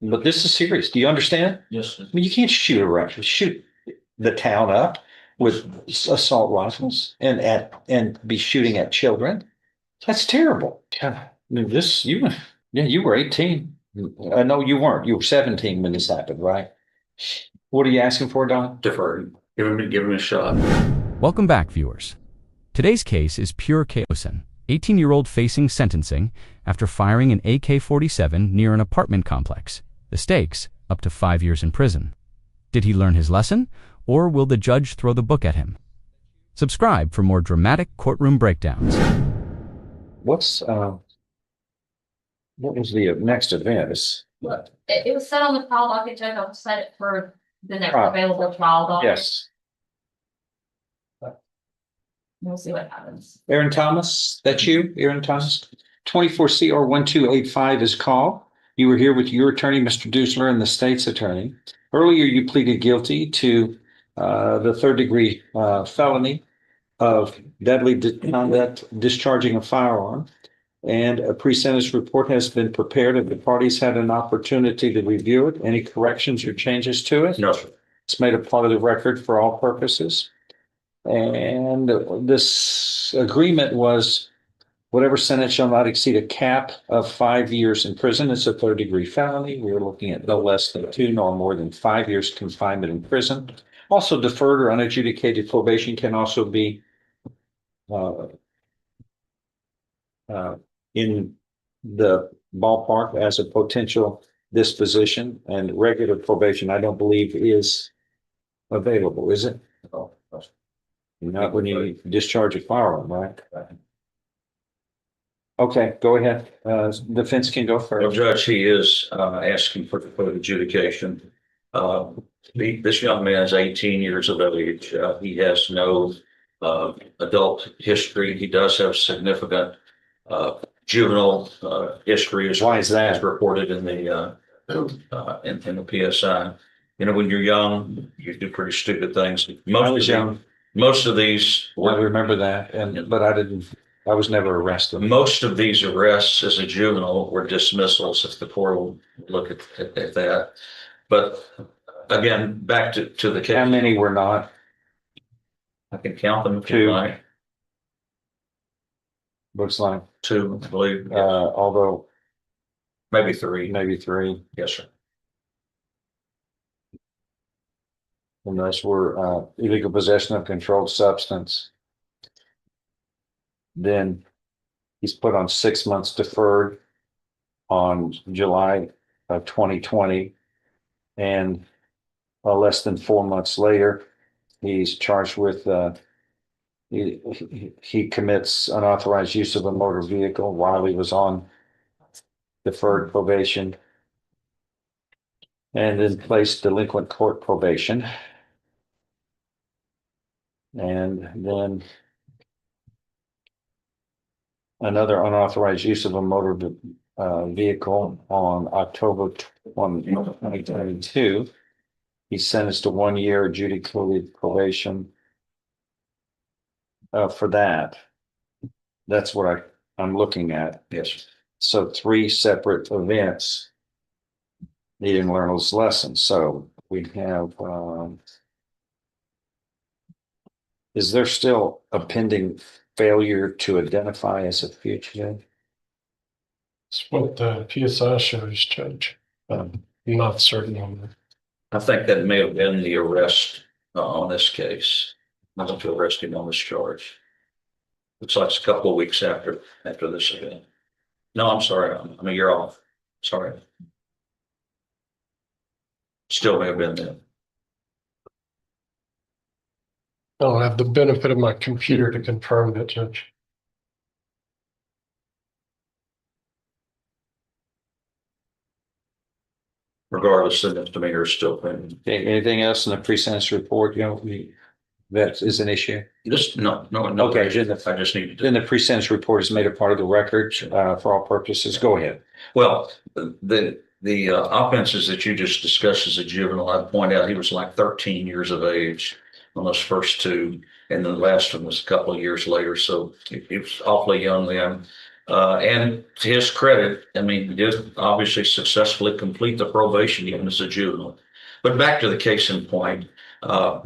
But this is serious. Do you understand? Yes, sir. I mean, you can't shoot the town up with assault rifles and be shooting at children. That's terrible. God, I mean, yeah, you were 18. No, you weren't. You were 17 when this happened, right? What are you asking for, Don? Deferred. Give him a shot. Welcome back, viewers. Today's case is pure chaos. 18-year-old facing sentencing after firing an AK-47 near an apartment complex. The stakes, up to 5 years in prison. Did he learn his lesson, or will the judge throw the book at him? Subscribe for more dramatic courtroom breakdowns. What was the next event? It was set on the trial docket, Judge. I'll set it for the next Trial. available trial docket. Yes. We'll see what happens. Aaron Thomas, that's you, Aaron Thomas? 24 CR 1285 is called. You were here with your attorney, Mr. Dusler, and the state's attorney. Earlier, you pleaded guilty to the third-degree felony of deadly conduct, discharging a firearm. And a pre-sentence report has been prepared, and the parties had an opportunity to review it. Any corrections or changes to it? No, sir. It's made a part of the record for all purposes. And this agreement was whatever sentence shall not exceed a cap of 5 years in prison. It's a third-degree felony. We're looking at no less than 2 nor more than 5 years confinement in prison. Also, deferred or unadjudicated probation can also be in the ballpark as a potential disposition, and regular probation, I don't believe is available, is it? No. Not when you discharge a firearm, right? Okay, go ahead. Defense can go Well, first. Judge, he is asking for adjudication. This young man is 18 years of age. He has no adult history. He does have significant juvenile history. Why is that? As reported in the PSI. You know, when you're young, you do pretty stupid things. I was young. Most of these, I remember that, but I was never arrested. most of these arrests as a juvenile were dismissals, if the court will look at that. But again, back to the case. How many were not? I can count them if 2. you like. Looks like, 2, I believe. although Maybe 3. maybe 3. Yes, sir. And those were illegal possession of controlled substance. Then he's put on 6 months deferred on July of 2020. And less than 4 months later, he's charged with he commits unauthorized use of a motor vehicle while he was on deferred probation, and then placed delinquent court probation. And then another unauthorized use of a motor vehicle on October 2022. He's sentenced to 1 year adjudicated probation for that. That's what I'm looking at. Yes. So 3 separate events. He didn't learn his lesson. So we have, is there still a pending failure to identify as a fugitive? It's what the PSI shows, Judge. I'm not certain on that. I think that may have been the arrest on this case. I went to arrest him on this charge. Looks like it's a couple of weeks after this event. No, I'm sorry. I'm a year off. Sorry. Still may have been then. I don't have the benefit of my computer to confirm that, Judge. Regardless, the misdemeanor is still pending. Okay, anything else in the pre-sentence report, that is an issue? Just no. Okay, I just needed to. Then the pre-sentence report is made a part of the record for all purposes. Go ahead. Well, the offenses that you just discussed as a juvenile, I'd point out he was like 13 years of age on those first 2, and the last one was a couple of years later. So he was awfully young then. And to his credit, I mean, he did obviously successfully complete the probation even as a juvenile. But back to the case in point, I've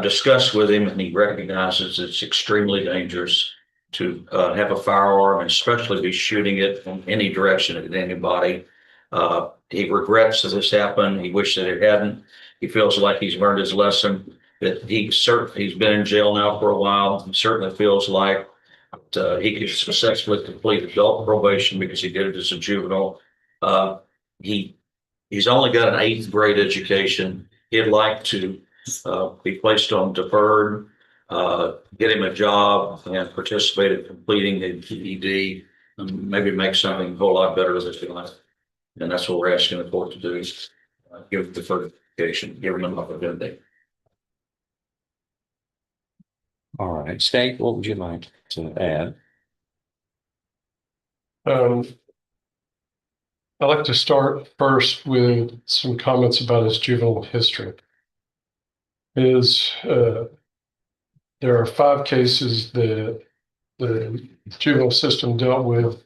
discussed with him and he recognizes it's extremely dangerous to have a firearm and especially be shooting it from any direction at anybody. He regrets that this happened. He wished that it hadn't. He feels like he's learned his lesson, that he's been in jail now for a while. He certainly feels like he could successfully complete adult probation because he did it as a juvenile. Uh, he he's only got an eighth grade education. He'd like to be placed on deferred, get him a job and participate in completing the GED, and maybe make something a whole lot better with his life. And that's what we're asking the court to do is give deferred education, give him an opportunity. All right, State, what would you like to add? I'd like to start first with some comments about his juvenile history. There are 5 cases that the juvenile system dealt with.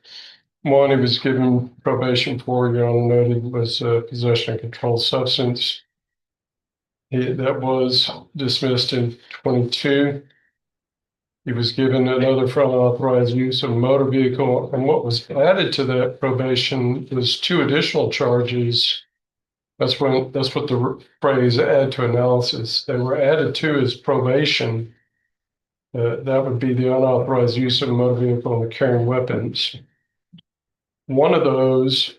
One, he was given probation for, your Honor noted, was possession of controlled substance. That was dismissed in 22. He was given another for unauthorized use of a motor vehicle, and what was added to that probation was 2 additional charges. That's what the phrase "add to analysis." They were added to his probation. That would be the unauthorized use of a motor vehicle and carrying weapons. One of those,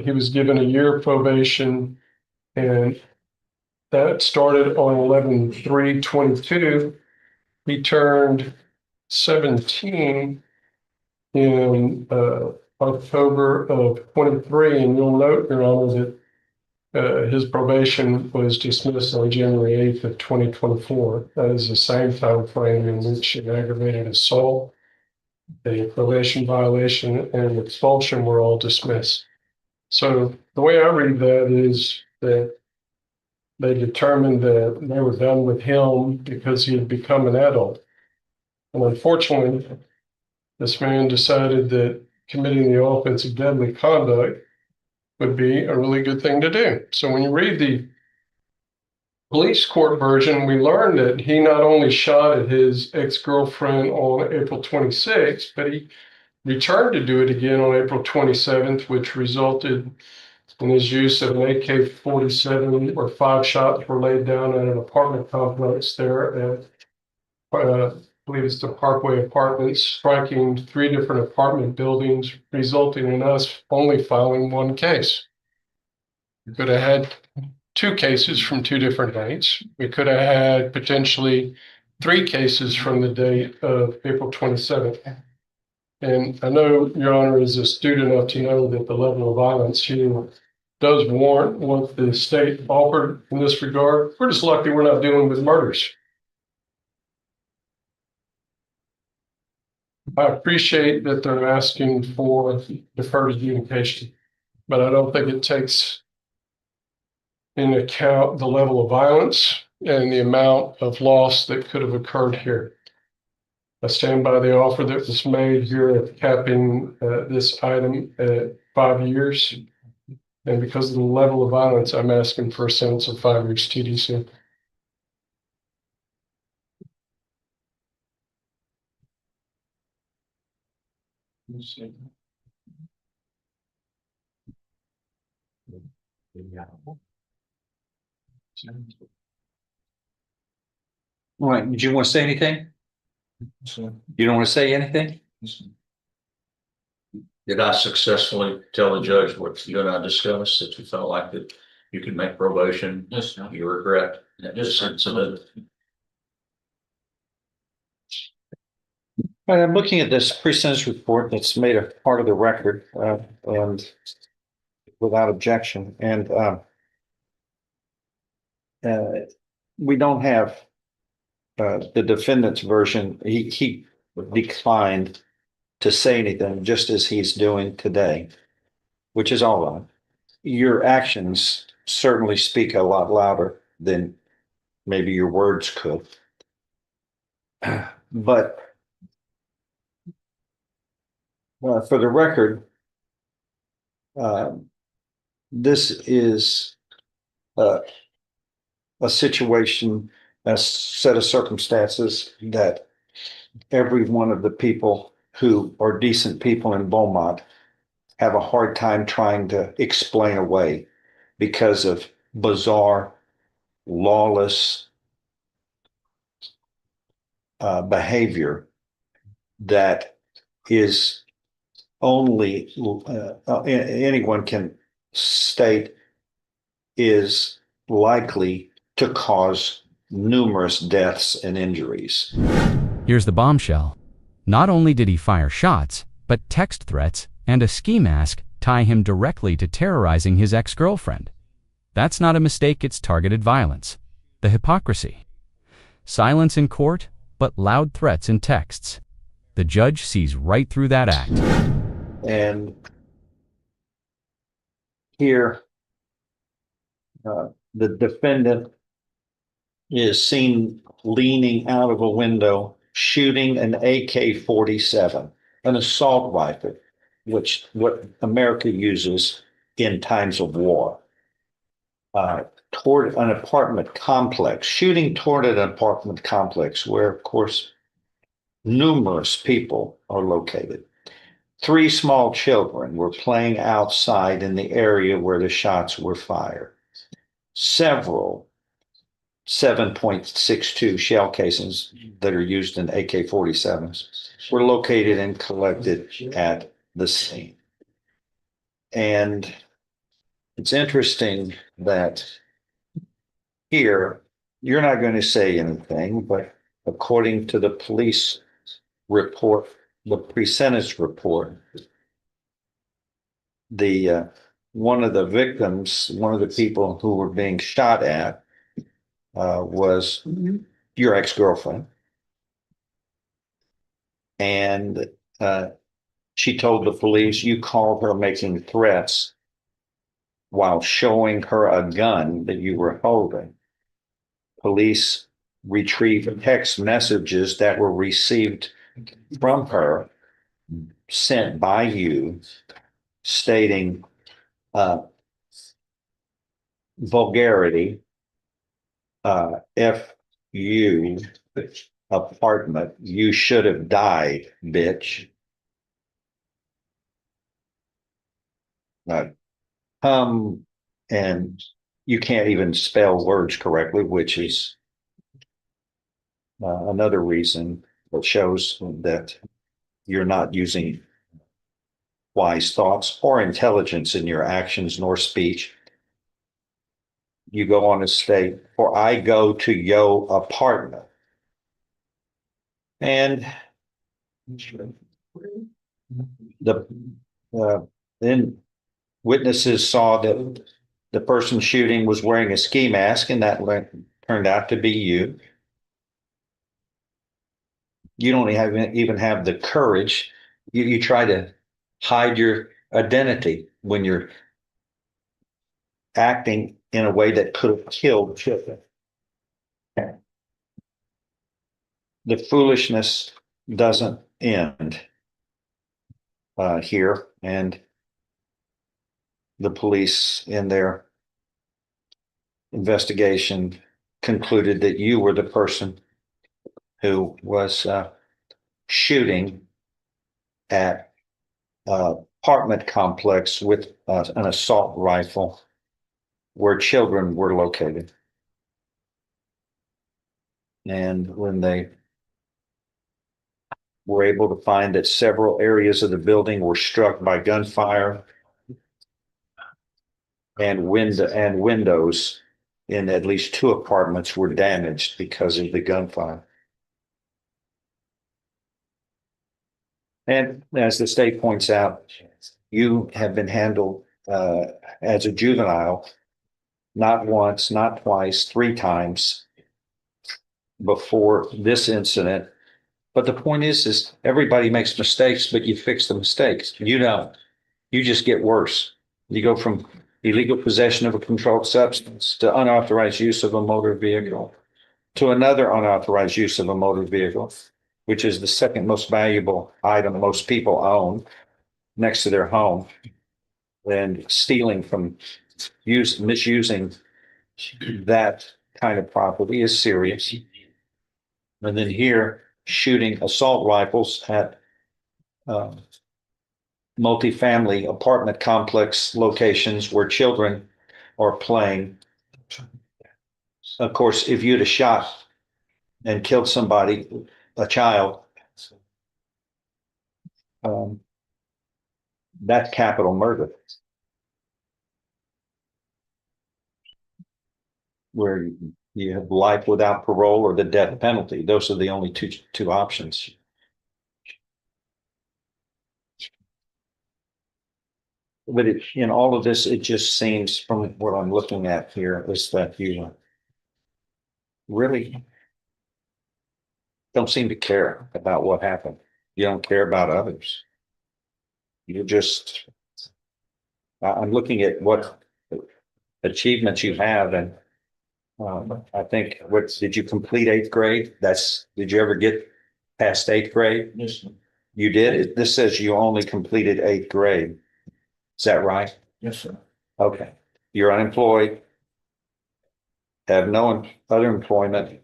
he was given a year probation, and that started on 11/3/22. He turned 17 in October of 23, and you'll note, Your Honor, that his probation was dismissed on January 8th of 2024. That is the same time frame in which an aggravated assault, a probation violation, and expulsion were all dismissed. So the way I read that is that they determined that they were done with him because he had become an adult. And unfortunately, this man decided that committing the offense of deadly conduct would be a really good thing to do. So when you read the police court version, we learned that he not only shot at his ex-girlfriend on April 26th, but he returned to do it again on April 27th, which resulted in his use of an AK-47, where 5 shots were laid down in an apartment complex there at, I believe it's the Parkway Apartments, striking 3 different apartment buildings, resulting in us only filing 1 case. We could have had 2 cases from 2 different dates. We could have had potentially 3 cases from the date of April 27th. And I know Your Honor is astute enough to know that the level of violence here does warrant what the state offered in this regard. We're just lucky we're not dealing with murders. I appreciate that they're asking for deferred adjudication, but I don't think it takes into account the level of violence and the amount of loss that could have occurred here. I stand by the offer that was made here at capping this item at 5 years. And because of the level of violence, I'm asking for a sentence of 5 years TDC. All right, did you want to say anything? You don't want to say anything? Did I successfully tell the judge what you and I discussed, that you felt like that you could make probation? Yes, sir. You regret Yes, sir. incident? All right, I'm looking at this pre-sentence report that's made a part of the record, and without objection, and we don't have the defendant's version. He declined to say anything, just as he's doing today, which is all right. Your actions certainly speak a lot louder than maybe your words could. But For the record, this is a situation, a set of circumstances that every one of the people who are decent people in Beaumont have a hard time trying to explain away because of bizarre, lawless behavior that is only anyone can state is likely to cause numerous deaths and injuries. Here's the bombshell. Not only did he fire shots, but text threats and a ski mask tie him directly to terrorizing his ex-girlfriend. That's not a mistake, it's targeted violence. The hypocrisy. Silence in court, but loud threats in texts. The judge sees right through that act. And here, the defendant is seen leaning out of a window, shooting an AK-47, an assault rifle, which what America uses in times of war, toward an apartment complex, shooting toward an apartment complex where, of course, numerous people are located. 3 small children were playing outside in the area where the shots were fired. Several 7.62 shell casings that are used in AK-47s were located and collected at the scene. And it's interesting that here, you're not going to say anything, but according to the police report, the pre-sentence report, the one of the victims, one of the people who were being shot at, was your ex-girlfriend. And she told the police you called her making threats while showing her a gun that you were holding. Police retrieved text messages that were received from her, sent by you, stating vulgarity, F you, apartment, you should have died, bitch. And you can't even spell words correctly, which is another reason that shows that you're not using wise thoughts or intelligence in your actions nor speech. You go on to state, or I go to yo apartment. And then witnesses saw that the person shooting was wearing a ski mask, and that turned out to be you. You don't even have the courage. You try to hide your identity when you're acting in a way that could have killed children. The foolishness doesn't end here, and the police in their investigation concluded that you were the person who was shooting at an apartment complex with an assault rifle where children were located. And when they were able to find that several areas of the building were struck by gunfire, and windows in at least 2 apartments were damaged because of the gunfire. And as the state points out, you have been handled as a juvenile not once, not twice, 3 times before this incident. But the point is everybody makes mistakes, but you fix the mistakes. You don't. You just get worse. You go from illegal possession of a controlled substance to unauthorized use of a motor vehicle to another unauthorized use of a motor vehicle, which is the second most valuable item most people own next to their home and stealing from misusing that kind of property is serious. And then here, shooting assault rifles at multifamily apartment complex locations where children are playing. Of course, if you'd have shot and killed somebody, a child, that's capital murder. Where you have life without parole or the death penalty. Those are the only two options. But in all of this, it just seems from what I'm looking at here is that you really don't seem to care about what happened. You don't care about others. You just, I'm looking at what achievements you have, and I think did you complete eighth grade? Did you ever get past eighth grade? Yes, You did? This says you only completed eighth grade. Is that right? yes, sir. Okay. You're unemployed, have no other employment.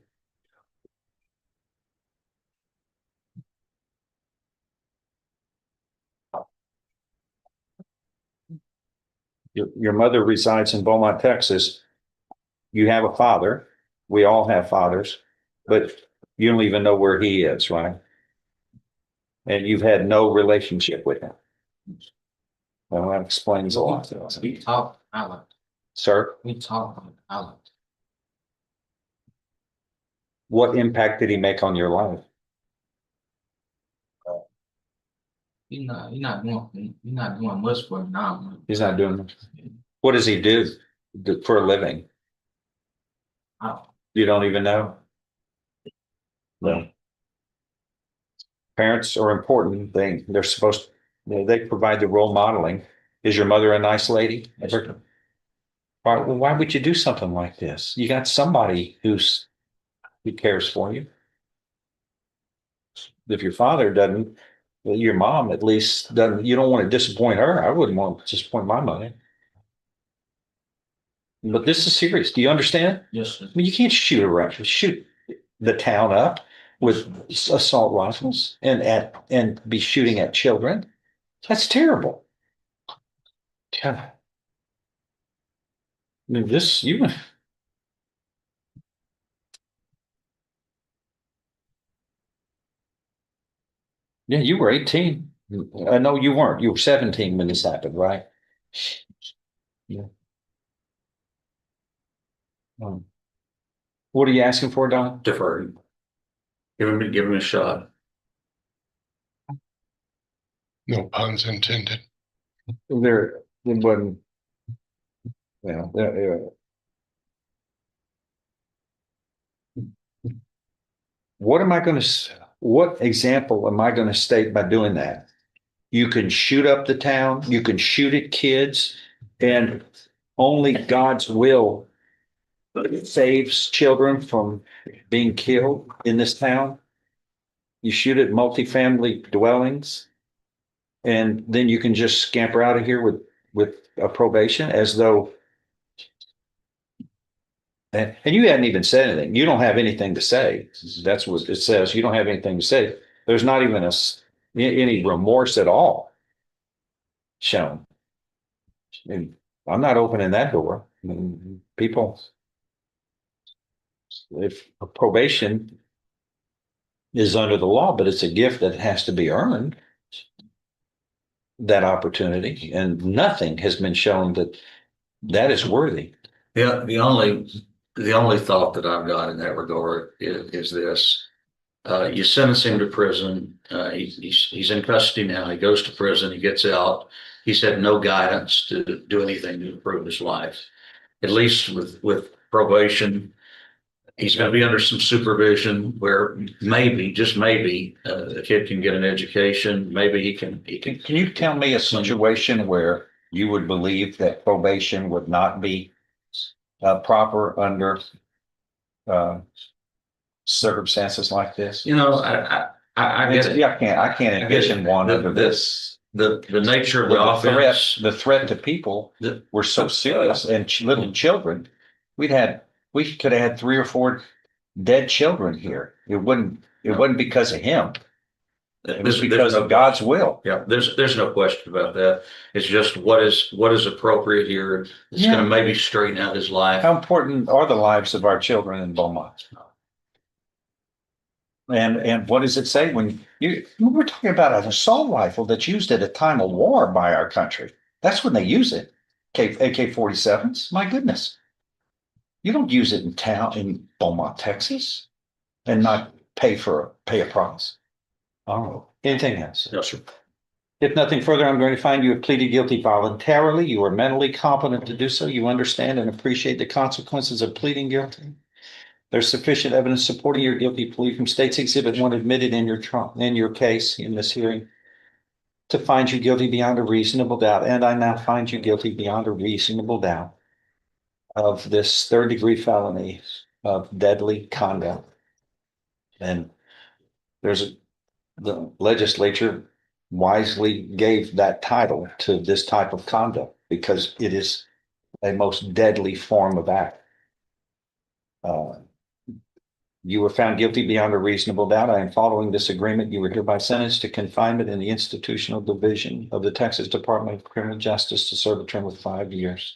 Your mother resides in Beaumont, Texas. You have a father. We all have fathers, but you don't even know where he is, right? And you've had no relationship with him. Well, that explains a lot. We talk a lot. Sir, We talk a lot. what impact did he make on your life? You're not doing much for him now. He's not doing much. What does he do for a living? I- You don't even know? No. Parents are important. They're supposed, they provide the role modeling. Is your mother a nice lady? Why would you do something like this? You got somebody who cares for you. If your father doesn't, well, your mom at least doesn't, you don't want to disappoint her. I wouldn't want to disappoint my mother. But this is serious. Do you understand? Yes, sir. I mean, you can't shoot the town up with assault rifles and be shooting at children. That's terrible. God. I mean, yeah, you were 18. No, you weren't. You were 17 when this happened, right? Yeah. What are you asking for, Don? Deferred. Give him a shot. No puns intended. There wasn't, well, what example am I going to state by doing that? You can shoot up the town, you can shoot at kids, and only God's will saves children from being killed in this town. You shoot at multifamily dwellings, and then you can just scamper out of here with a probation as though. And you hadn't even said anything. You don't have anything to say. That's what it says. You don't have anything to say. There's not even any remorse at all shown. And I'm not opening that door. I mean, people, if probation is under the law, but it's a gift that has to be earned, that opportunity, and nothing has been shown that is worthy. Yeah, the only thought that I've got in that regard is this. You sentence him to prison. He's in custody now. He goes to prison. He gets out. He's had no guidance to do anything to improve his life. At least with probation, he's going to be under some supervision where maybe, just maybe, the kid can get an education. Maybe he can. Can you tell me a situation where you would believe that probation would not be proper under circumstances like this? You know, I guess I can't envision one under this. The nature of the The threat, offense. the threat to people the- were so serious, and little children. We could have had 3 or 4 dead children here. It wasn't because of him. It was there's because no- of God's will. Yeah, there's no question about that. It's just what is appropriate here. It's Yeah. gonna maybe straighten out his life. How important are the lives of our children in Beaumont? And what does it say when we're talking about an assault rifle that's used at a time of war by our country? That's when they use it. AK-47s. My goodness. You don't use it in town in Beaumont, Texas, and not pay a price. Oh, anything else? No, sir. If nothing further, I'm going to find you have pleaded guilty voluntarily. You are mentally competent to do so. You understand and appreciate the consequences of pleading guilty. There's sufficient evidence supporting your guilty plea from State's Exhibit 1 admitted in your case in this hearing to find you guilty beyond a reasonable doubt. And I now find you guilty beyond a reasonable doubt of this 3rd-degree felony of deadly conduct. And the legislature wisely gave that title to this type of conduct because it is a most deadly form of act. You were found guilty beyond a reasonable doubt. I am following this agreement. You were hereby sentenced to confinement in the institutional division of the Texas Department of Criminal Justice to serve a term of 5 years.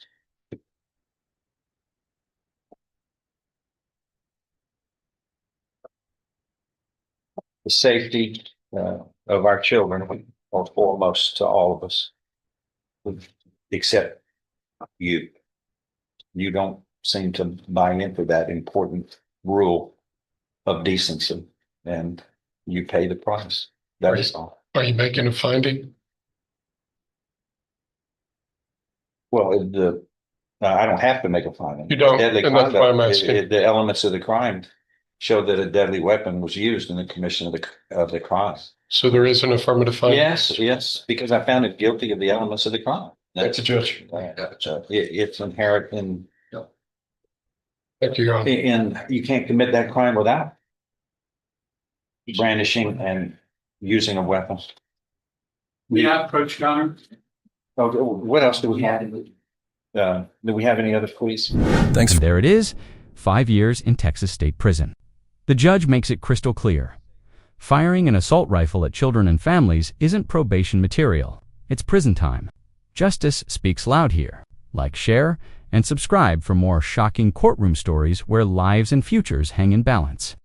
The safety of our children are foremost to all of us, except you. You don't seem to buy into that important rule of decency, and you pay the price. That is all. Are you making a finding? Well, I don't have to make a finding. You don't, Deadly and that's why I'm conduct, asking. the elements of the crime show that a deadly weapon was used in the commission of the crime. So there is an affirmative finding? Yes, because I found it guilty of the elements of the crime. Thank you, Judge. It's inherent in Thank you, Your Honor. and you can't commit that crime without brandishing and using a weapon. Yeah, approach, Your Honor. Okay, what else do we have? Do we have any other pleas? And there it is, 5 years in Texas State Prison. The judge makes it crystal clear. Firing an assault rifle at children and families isn't probation material. It's prison time. Justice speaks loud here. Like, share, and subscribe for more shocking courtroom stories where lives and futures hang in balance.